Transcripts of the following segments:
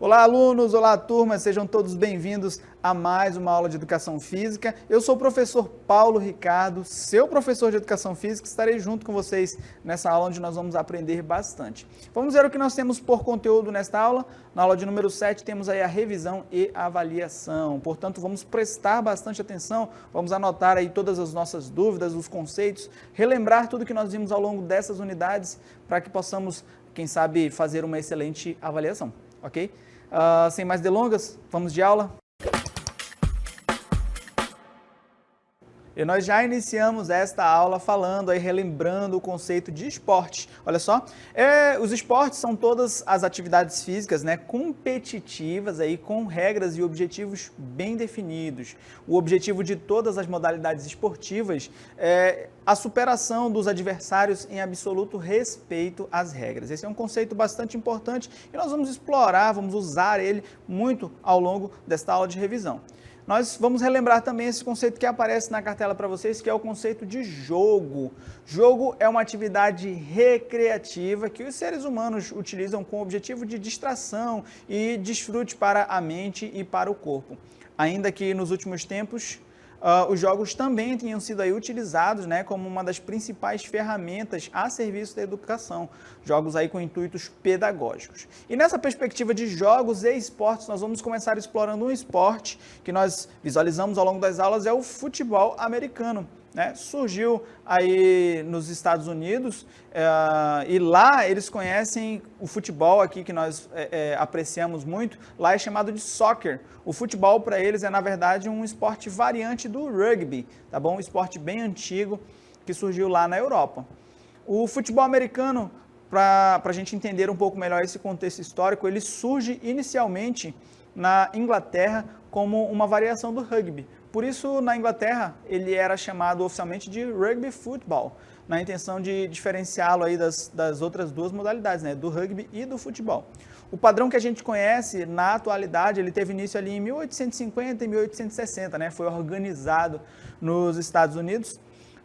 Olá, alunos! Olá, turma! Sejam todos bem-vindos a mais uma aula de Educação Física. Eu sou o professor Paulo Ricardo, seu professor de Educação Física. Estarei junto com vocês nessa aula onde nós vamos aprender bastante. Vamos ver o que nós temos por conteúdo nesta aula. Na aula de número 7 temos aí a revisão e avaliação. Portanto, vamos prestar bastante atenção, vamos anotar aí todas as nossas dúvidas, os conceitos, relembrar tudo que nós vimos ao longo dessas unidades para que possamos, quem sabe, fazer uma excelente avaliação, ok? Sem mais delongas, vamos de aula. E nós já iniciamos esta aula falando aí, relembrando o conceito de esporte. Olha só, os esportes são todas as atividades físicas, né, competitivas aí, com regras e objetivos bem definidos. O objetivo de todas as modalidades esportivas é a superação dos adversários em absoluto respeito às regras. Esse é um conceito bastante importante e nós vamos explorar, vamos usar ele muito ao longo desta aula de revisão. Nós vamos relembrar também esse conceito que aparece na cartela para vocês, que é o conceito de jogo. Jogo é uma atividade recreativa que os seres humanos utilizam com o objetivo de distração e desfrute para a mente e para o corpo. Ainda que nos últimos tempos, os jogos também tenham sido aí utilizados, né, como uma das principais ferramentas a serviço da educação, jogos aí com intuitos pedagógicos. E nessa perspectiva de jogos e esportes, nós vamos começar explorando um esporte que nós visualizamos ao longo das aulas, é o futebol americano. Né? Surgiu aí nos Estados Unidos e lá eles conhecem o futebol aqui que nós apreciamos muito, lá é chamado de soccer. O futebol para eles é na verdade um esporte variante do rugby, tá bom? Um esporte bem antigo que surgiu lá na Europa. O futebol americano, para a gente entender um pouco melhor esse contexto histórico, ele surge inicialmente na Inglaterra como uma variação do rugby. Por isso, na Inglaterra, ele era chamado oficialmente de rugby football, na intenção de diferenciá-lo aí das outras duas modalidades, né, do rugby e do futebol. O padrão que a gente conhece na atualidade, ele teve início ali em 1850 e 1860, né, foi organizado nos Estados Unidos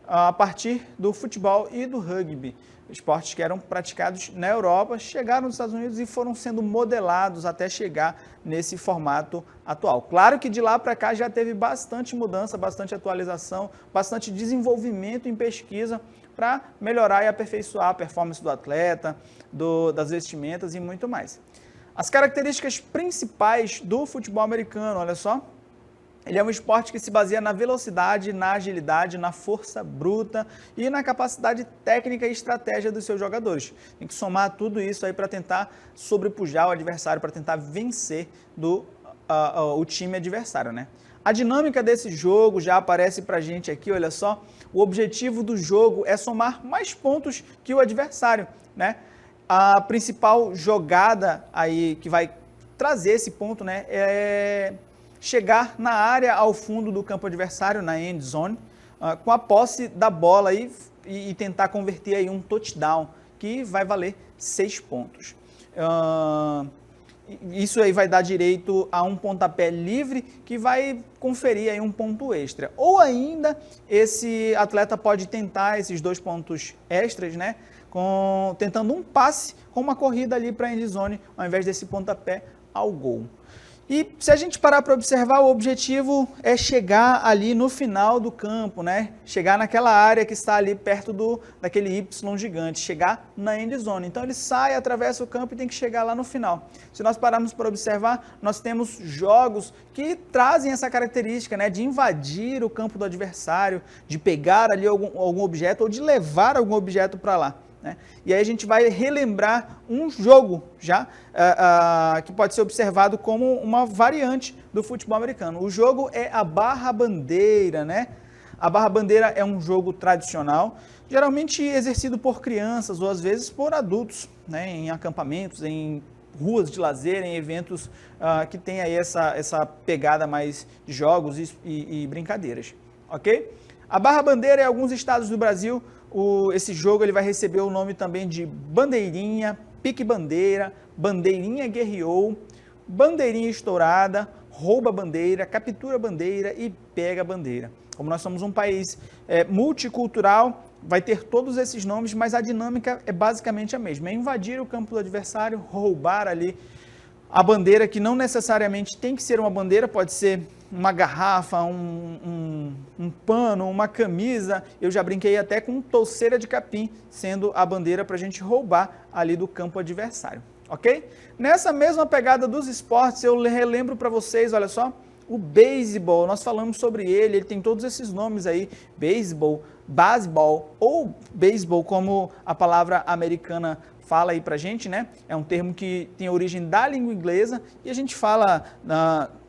a partir do futebol e do rugby. Esportes que eram praticados na Europa, chegaram nos Estados Unidos e foram sendo modelados até chegar nesse formato atual. Claro que de lá para cá já teve bastante mudança, bastante atualização, bastante desenvolvimento em pesquisa para melhorar e aperfeiçoar a performance do atleta, das vestimentas e muito mais. As características principais do futebol americano, olha só, ele é um esporte que se baseia na velocidade, na agilidade, na força bruta e na capacidade técnica e estratégia dos seus jogadores. Tem que somar tudo isso aí para tentar sobrepujar o adversário, para tentar vencer o time adversário, né? A dinâmica desse jogo já aparece para a gente aqui, olha só. O objetivo do jogo é somar mais pontos que o adversário, né? A principal jogada aí que vai trazer esse ponto, né, é chegar na área ao fundo do campo adversário, na end zone, com a posse da bola aí, e tentar converter aí um touchdown, que vai valer 6 pontos. Isso aí vai dar direito a um pontapé livre que vai conferir aí um ponto extra. Ou ainda, esse atleta pode tentar esses 2 pontos extras, né, tentando um passe com uma corrida ali para a end zone, ao invés desse pontapé ao gol. E se a gente parar para observar, o objetivo é chegar ali no final do campo, né? Chegar naquela área que está ali perto daquele Y gigante, chegar na end zone. Então ele sai, atravessa o campo e tem que chegar lá no final. Se nós pararmos para observar, nós temos jogos que trazem essa característica, né, de invadir o campo do adversário, de pegar ali algum objeto ou de levar algum objeto para lá. Né? E aí a gente vai relembrar um jogo já que pode ser observado como uma variante do futebol americano. O jogo é a barra-bandeira, né? A barra-bandeira é um jogo tradicional, geralmente exercido por crianças ou às vezes por adultos, né? Em acampamentos, em ruas de lazer, em eventos que tem aí essa pegada mais de jogos e brincadeiras, ok? A barra-bandeira em alguns estados do Brasil, esse jogo ele vai receber o nome também de bandeirinha, pique-bandeira, bandeirinha guerreou, bandeirinha estourada, rouba-bandeira, captura-bandeira e pega-bandeira. Como nós somos um país multicultural, vai ter todos esses nomes, mas a dinâmica é basicamente a mesma. É invadir o campo do adversário, roubar ali a bandeira, que não necessariamente tem que ser uma bandeira, pode ser uma garrafa, um pano, uma camisa. Eu já brinquei até com touceira de capim, sendo a bandeira para a gente roubar ali do campo adversário, ok? Nessa mesma pegada dos esportes, eu relembro para vocês, olha só, o beisebol, nós falamos sobre ele tem todos esses nomes aí, beisebol, baseball ou beisebol, como a palavra americana fala aí pra gente, né? É um termo que tem origem da língua inglesa e a gente fala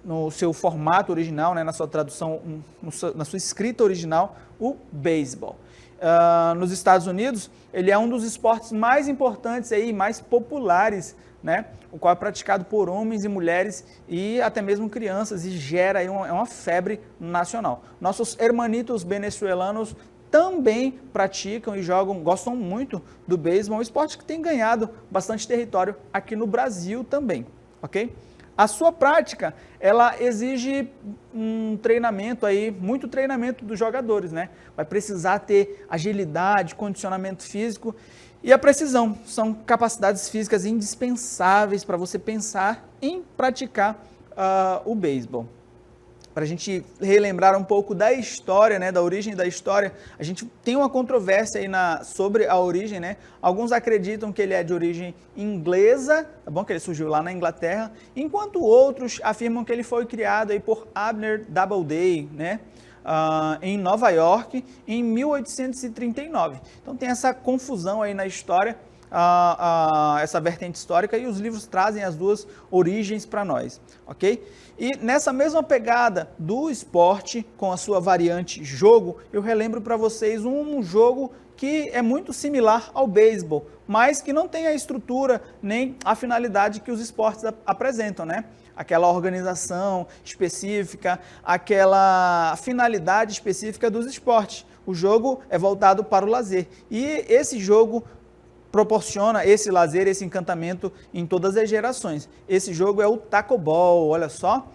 no seu formato original, né, na sua tradução, na sua escrita original, o beisebol. Nos Estados Unidos, ele é um dos esportes mais importantes aí, mais populares, né, o qual é praticado por homens e mulheres e até mesmo crianças e gera aí uma febre nacional. Nossos hermanitos venezuelanos também praticam e jogam, gostam muito do beisebol, um esporte que tem ganhado bastante território aqui no Brasil também, ok? A sua prática, ela exige um treinamento aí, muito treinamento dos jogadores, né? Vai precisar ter agilidade, condicionamento físico e a precisão. São capacidades físicas indispensáveis para você pensar em praticar o beisebol. Para a gente relembrar um pouco da história, né, da origem da história, a gente tem uma controvérsia aí sobre a origem, né? Alguns acreditam que ele é de origem inglesa, tá bom? Que ele surgiu lá na Inglaterra, enquanto outros afirmam que ele foi criado aí por Abner Doubleday, né? Em Nova York, em 1839. Então tem essa confusão aí na história, essa vertente histórica, e os livros trazem as duas origens para nós, ok? E nessa mesma pegada do esporte, com a sua variante jogo, eu relembro para vocês um jogo que é muito similar ao beisebol, mas que não tem a estrutura nem a finalidade que os esportes apresentam, né? Aquela organização específica, aquela finalidade específica dos esportes. O jogo é voltado para o lazer. E esse jogo proporciona esse lazer, esse encantamento em todas as gerações. Esse jogo é o tacobol, olha só.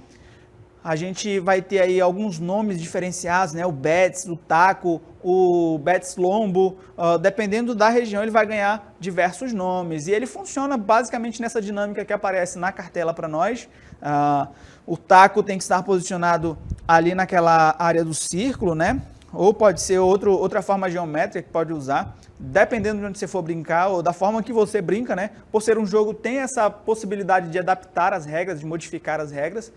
A gente vai ter aí alguns nomes diferenciados, né? O bets, o taco, o bets lombo, dependendo da região ele vai ganhar diversos nomes. E ele funciona basicamente nessa dinâmica que aparece na cartela para nós. O taco tem que estar posicionado ali naquela área do círculo, né? Ou pode ser outra forma geométrica que pode usar, dependendo de onde você for brincar ou da forma que você brinca, né? Por ser um jogo, tem essa possibilidade de adaptar as regras, de modificar as regras.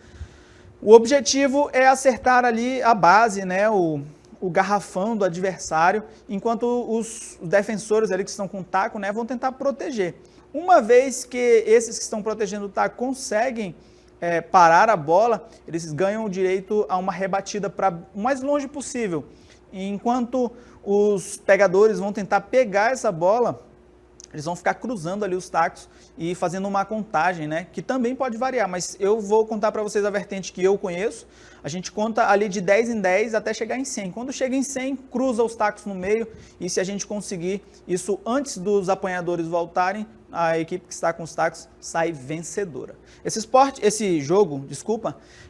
O objetivo é acertar ali a base, né? O garrafão do adversário, enquanto os defensores ali que estão com o taco, né, vão tentar proteger. Uma vez que esses que estão protegendo o taco conseguem parar a bola, eles ganham o direito a uma rebatida para o mais longe possível. Enquanto os pegadores vão tentar pegar essa bola, eles vão ficar cruzando ali os tacos e fazendo uma contagem, né? Que também pode variar, mas eu vou contar para vocês a vertente que eu conheço. A gente conta ali de 10 em 10 até chegar em 100. Quando chega em 100, cruza os tacos no meio e se a gente conseguir isso antes dos apanhadores voltarem, a equipe que está com os tacos sai vencedora. Esse jogo,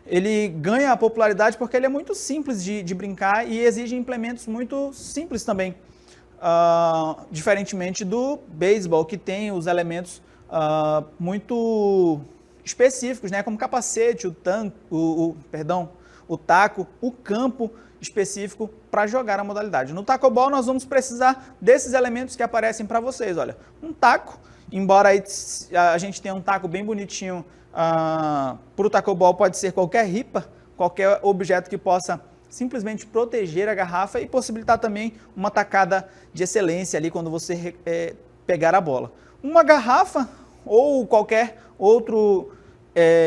ele ganha a popularidade porque ele é muito simples de brincar e exige implementos muito simples também. Diferentemente do beisebol, que tem os elementos muito específicos, né, como capacete, o taco, o campo específico para jogar a modalidade. No tacobol nós vamos precisar desses elementos que aparecem para vocês, olha, um taco, embora a gente tenha um taco bem bonitinho, para o tacobol pode ser qualquer ripa, qualquer objeto que possa simplesmente proteger a garrafa e possibilitar também uma tacada de excelência ali quando você pegar a bola. Uma garrafa ou qualquer outro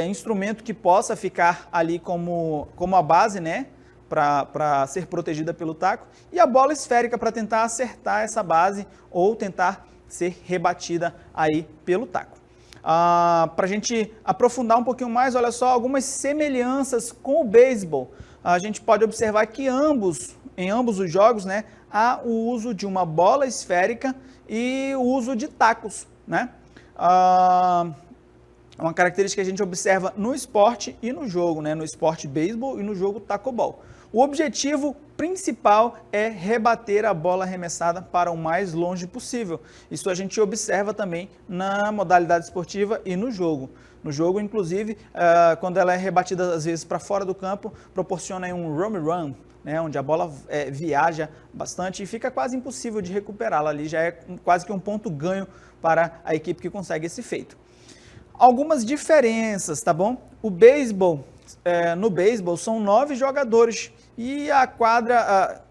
instrumento que possa ficar ali como a base, né, para ser protegida pelo taco, e a bola esférica para tentar acertar essa base ou tentar ser rebatida aí pelo taco. Para a gente aprofundar um pouquinho mais, olha só, algumas semelhanças com o beisebol. A gente pode observar que em ambos os jogos, né, há o uso de uma bola esférica e o uso de tacos, né? É uma característica que a gente observa no esporte e no jogo, né? No esporte beisebol e no jogo tacobol. O objetivo principal é rebater a bola arremessada para o mais longe possível. Isso a gente observa também na modalidade esportiva e no jogo. No jogo, inclusive, quando ela é rebatida às vezes para fora do campo, proporciona um home run, né, onde a bola viaja bastante e fica quase impossível de recuperá-la. Ali já é quase que um ponto ganho para a equipe que consegue esse feito. Algumas diferenças, tá bom? O beisebol, no beisebol são 9 jogadores e a quadra,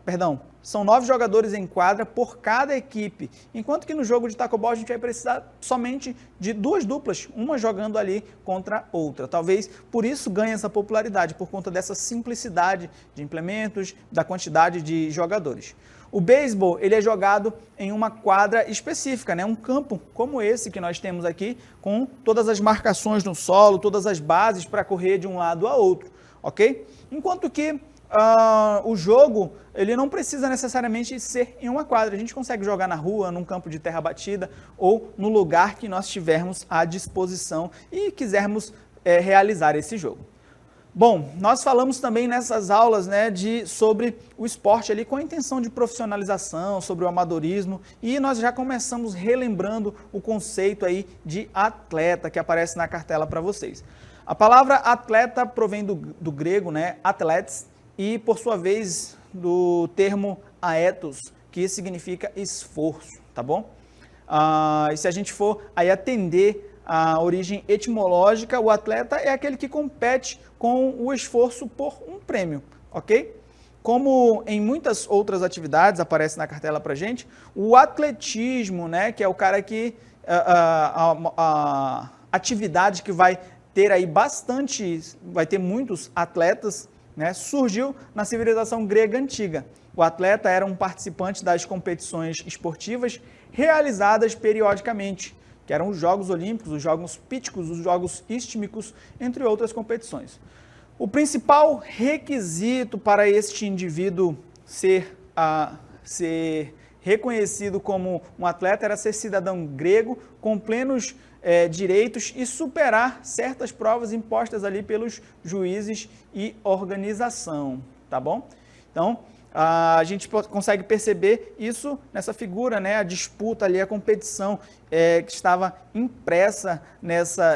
são 9 jogadores em quadra por cada equipe, enquanto que no jogo de tacobol a gente vai precisar somente de 2 duplas, uma jogando ali contra outra. Talvez por isso ganhe essa popularidade, por conta dessa simplicidade de implementos, da quantidade de jogadores. O beisebol, ele é jogado em uma quadra específica, né? Um campo como esse que nós temos aqui, com todas as marcações no solo, todas as bases para correr de um lado a outro, ok? Enquanto que o jogo, ele não precisa necessariamente ser em uma quadra. A gente consegue jogar na rua, num campo de terra batida ou no lugar que nós tivermos à disposição e quisermos realizar esse jogo. Bom, nós falamos também nessas aulas, né, sobre o esporte ali com a intenção de profissionalização, sobre o amadorismo, e nós já começamos relembrando o conceito aí de atleta que aparece na cartela para vocês. A palavra atleta provém do grego, né, atletes, e por sua vez do termo aetos, que significa esforço, tá bom? E se a gente for aí atender a origem etimológica, o atleta é aquele que compete com o esforço por um prêmio, ok? Como em muitas outras atividades, aparece na cartela pra gente, o atletismo, né, que é o cara que, a atividade que vai ter aí vai ter muitos atletas, né, surgiu na civilização grega antiga. O atleta era um participante das competições esportivas realizadas periodicamente, que eram os Jogos Olímpicos, os Jogos Píticos, os Jogos Istmicos, entre outras competições. O principal requisito para este indivíduo ser reconhecido como um atleta era ser cidadão grego, com plenos direitos e superar certas provas impostas ali pelos juízes e organização, tá bom? Então, a gente consegue perceber isso nessa figura, né? A disputa ali, a competição que estava impressa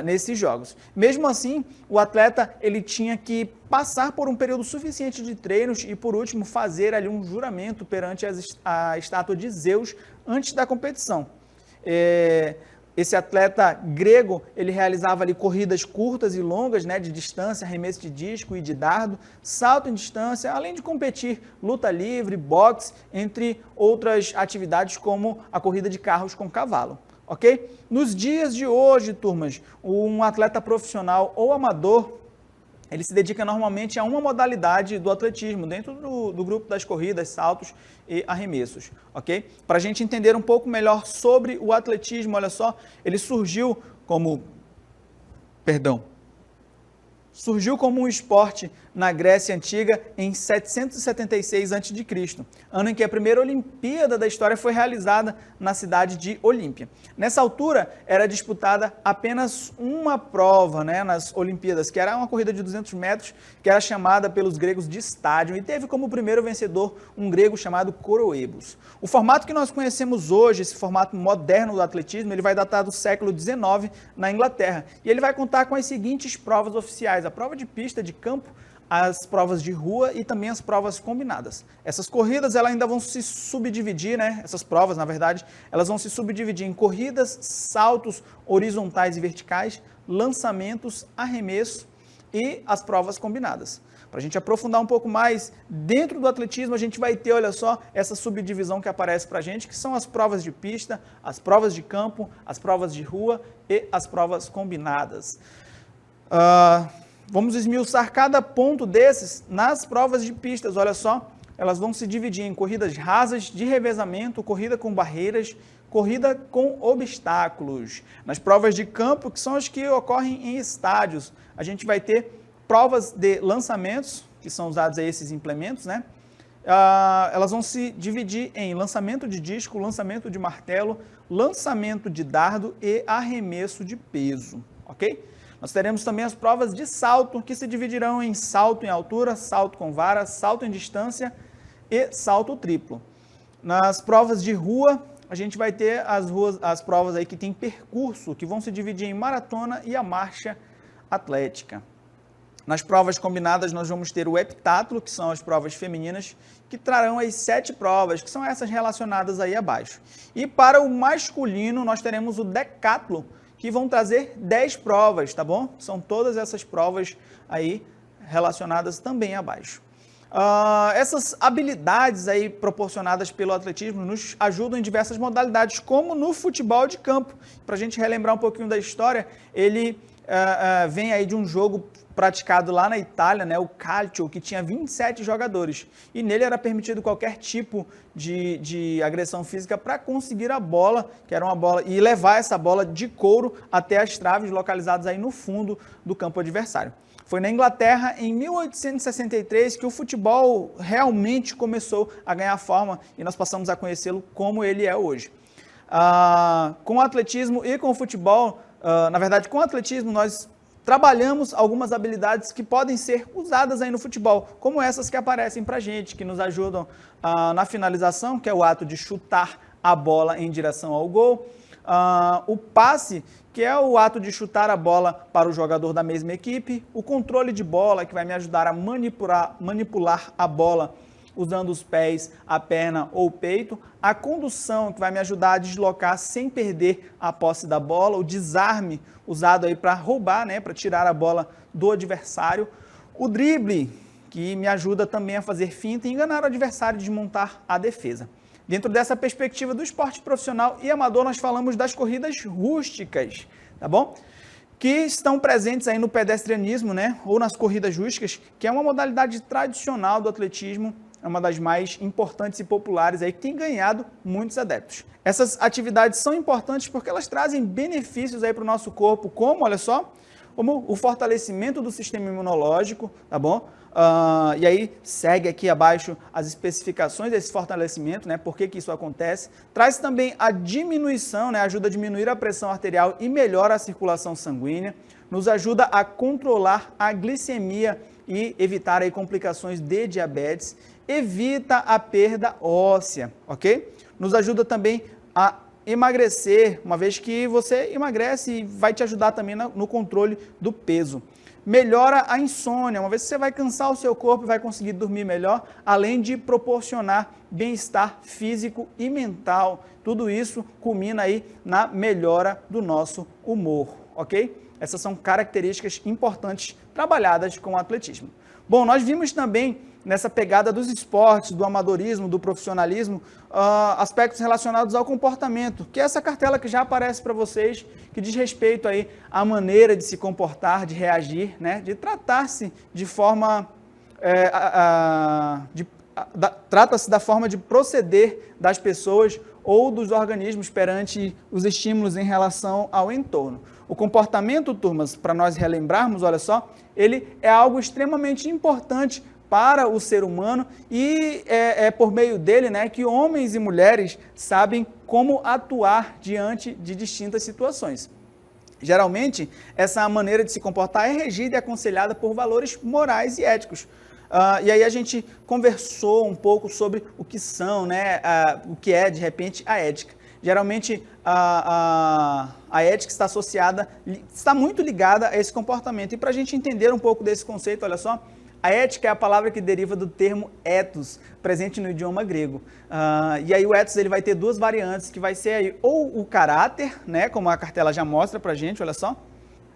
nesses jogos. Mesmo assim, o atleta ele tinha que passar por um período suficiente de treinos e, por último, fazer ali um juramento perante a estátua de Zeus antes da competição. Esse atleta grego, ele realizava ali corridas curtas e longas, né, de distância, arremesso de disco e de dardo, salto em distância, além de competir luta livre, boxe, entre outras atividades como a corrida de carros com cavalo, ok? Nos dias de hoje, turmas, um atleta profissional ou amador, ele se dedica normalmente a uma modalidade do atletismo, dentro do grupo das corridas, saltos e arremessos, ok? Para a gente entender um pouco melhor sobre o atletismo, olha só, ele surgiu como um esporte na Grécia Antiga em 776 a.C., ano em que a primeira Olimpíada da história foi realizada na cidade de Olímpia. Nessa altura, era disputada apenas uma prova, né, nas Olimpíadas, que era uma corrida de 200 metros, que era chamada pelos gregos de estádio, e teve como primeiro vencedor um grego chamado Coroebus. O formato que nós conhecemos hoje, esse formato moderno do atletismo, ele vai datar do século XIX na Inglaterra, e ele vai contar com as seguintes provas oficiais: a prova de pista, de campo, as provas de rua e também as provas combinadas. Essas corridas elas ainda vão se subdividir, né? Essas provas, na verdade, elas vão se subdividir em corridas, saltos horizontais e verticais, lançamentos, arremesso e as provas combinadas. Para a gente aprofundar um pouco mais, dentro do atletismo a gente vai ter, olha só, essa subdivisão que aparece para a gente, que são as provas de pista, as provas de campo, as provas de rua e as provas combinadas. Vamos esmiuçar cada ponto desses nas provas de pistas, olha só, elas vão se dividir em corridas rasas, de revezamento, corrida com barreiras, corrida com obstáculos. Nas provas de campo, que são as que ocorrem em estádios, a gente vai ter provas de lançamentos, que são usados aí esses implementos, né? Elas vão se dividir em lançamento de disco, lançamento de martelo, lançamento de dardo e arremesso de peso, ok? Nós teremos também as provas de salto, que se dividirão em salto em altura, salto com vara, salto em distância e salto triplo. Nas provas de rua, a gente vai ter as provas aí que tem percurso, que vão se dividir em maratona e a marcha atlética. Nas provas combinadas, nós vamos ter o heptátulo, que são as provas femininas, que trarão as 7 provas, que são essas relacionadas aí abaixo. E para o masculino, nós teremos o decátulo, que vão trazer 10 provas, tá bom? São todas essas provas aí relacionadas também abaixo. Essas habilidades aí proporcionadas pelo atletismo nos ajudam em diversas modalidades, como no futebol de campo. Para a gente relembrar um pouquinho da história, ele vem aí de um jogo praticado lá na Itália, né, o Calcio, que tinha 27 jogadores. E nele era permitido qualquer tipo de agressão física para conseguir a bola, que era uma bola, e levar essa bola de couro até as traves localizadas aí no fundo do campo adversário. Foi na Inglaterra, em 1863, que o futebol realmente começou a ganhar forma e nós passamos a conhecê-lo como ele é hoje. Com o atletismo e com o futebol, na verdade, com o atletismo, nós trabalhamos algumas habilidades que podem ser usadas aí no futebol, como essas que aparecem para a gente, que nos ajudam na finalização, que é o ato de chutar a bola em direção ao gol, o passe, que é o ato de chutar a bola para o jogador da mesma equipe, o controle de bola, que vai me ajudar a manipular a bola usando os pés, a perna ou o peito, a condução, que vai me ajudar a deslocar sem perder a posse da bola, o desarme, usado aí para roubar, né, para tirar a bola do adversário, o drible, que me ajuda também a fazer finta e enganar o adversário e desmontar a defesa. Dentro dessa perspectiva do esporte profissional e amador, nós falamos das corridas rústicas, tá bom? Que estão presentes aí no pedestrianismo, né, ou nas corridas rústicas, que é uma modalidade tradicional do atletismo, é uma das mais importantes e populares aí, que tem ganhado muitos adeptos. Essas atividades são importantes porque elas trazem benefícios aí para o nosso corpo, como, olha só, como o fortalecimento do sistema imunológico, tá bom? E aí segue aqui abaixo as especificações desse fortalecimento, né? Por que isso acontece? Traz também a diminuição, né? Ajuda a diminuir a pressão arterial e melhora a circulação sanguínea, nos ajuda a controlar a glicemia e evitar aí complicações de diabetes, evita a perda óssea, ok? Nos ajuda também a emagrecer, uma vez que você emagrece e vai te ajudar também no controle do peso. Melhora a insônia, uma vez que você vai cansar o seu corpo e vai conseguir dormir melhor, além de proporcionar bem-estar físico e mental. Tudo isso culmina aí na melhora do nosso humor, ok? Essas são características importantes trabalhadas com o atletismo. Bom, nós vimos também nessa pegada dos esportes, do amadorismo, do profissionalismo, aspectos relacionados ao comportamento, que é essa cartela que já aparece para vocês, que diz respeito aí à maneira de se comportar, de reagir, né, de tratar-se de forma, trata-se da forma de proceder das pessoas ou dos organismos perante os estímulos em relação ao entorno. O comportamento, turmas, para nós relembrarmos, olha só, ele é algo extremamente importante para o ser humano e é por meio dele, né, que homens e mulheres sabem como atuar diante de distintas situações. Geralmente, essa maneira de se comportar é regida e aconselhada por valores morais e éticos. E aí a gente conversou um pouco sobre o que são, né, o que é, de repente, a ética. Geralmente, a ética está associada, está muito ligada a esse comportamento. E para a gente entender um pouco desse conceito, olha só, a ética é a palavra que deriva do termo ethos, presente no idioma grego. E aí o ethos ele vai ter duas variantes, que vai ser aí ou o caráter, né, como a cartela já mostra para a gente, olha só.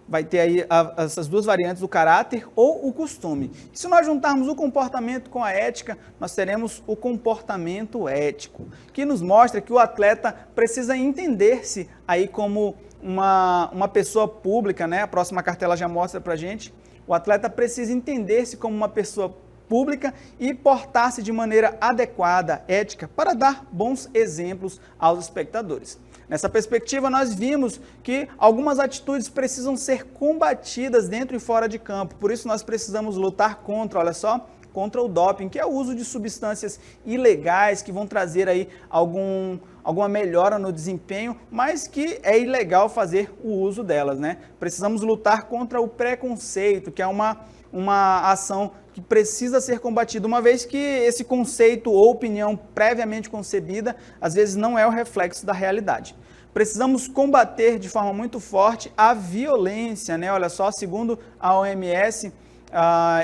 Vai ter aí essas duas variantes, o caráter ou o costume. E se nós juntarmos o comportamento com a ética, nós teremos o comportamento ético, que nos mostra que o atleta precisa entender-se aí como uma pessoa pública, né? A próxima cartela já mostra para a gente. O atleta precisa entender-se como uma pessoa pública e portar-se de maneira adequada, ética, para dar bons exemplos aos espectadores. Nessa perspectiva, nós vimos que algumas atitudes precisam ser combatidas dentro e fora de campo, por isso nós precisamos lutar contra, olha só, contra o doping, que é o uso de substâncias ilegais que vão trazer aí alguma melhora no desempenho, mas que é ilegal fazer o uso delas, né? Precisamos lutar contra o preconceito, que é uma ação que precisa ser combatida, uma vez que esse conceito ou opinião previamente concebida, às vezes não é o reflexo da realidade. Precisamos combater de forma muito forte a violência, né? Olha só, segundo a OMS,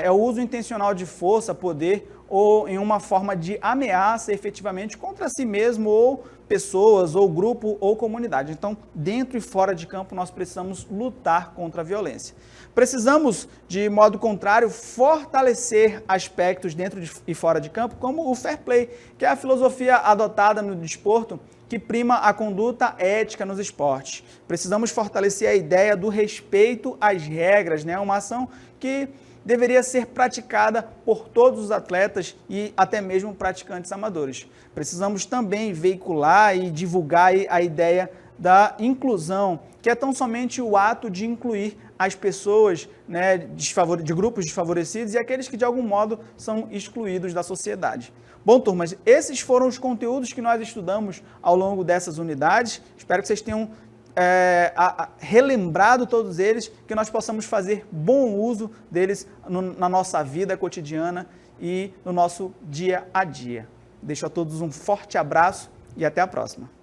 é o uso intencional de força, poder ou em uma forma de ameaça efetivamente contra si mesmo ou pessoas, ou grupo, ou comunidade. Então, dentro e fora de campo, nós precisamos lutar contra a violência. Precisamos, de modo contrário, fortalecer aspectos dentro e fora de campo, como o fair play, que é a filosofia adotada no desporto, que prima a conduta ética nos esportes. Precisamos fortalecer a ideia do respeito às regras, né? Uma ação que deveria ser praticada por todos os atletas e até mesmo praticantes amadores. Precisamos também veicular e divulgar a ideia da inclusão, que é tão somente o ato de incluir as pessoas, né, de grupos desfavorecidos e aqueles que de algum modo são excluídos da sociedade. Bom, turmas, esses foram os conteúdos que nós estudamos ao longo dessas unidades. Espero que vocês tenham relembrado todos eles, que nós possamos fazer bom uso deles na nossa vida cotidiana e no nosso dia a dia. Deixo a todos um forte abraço e até a próxima.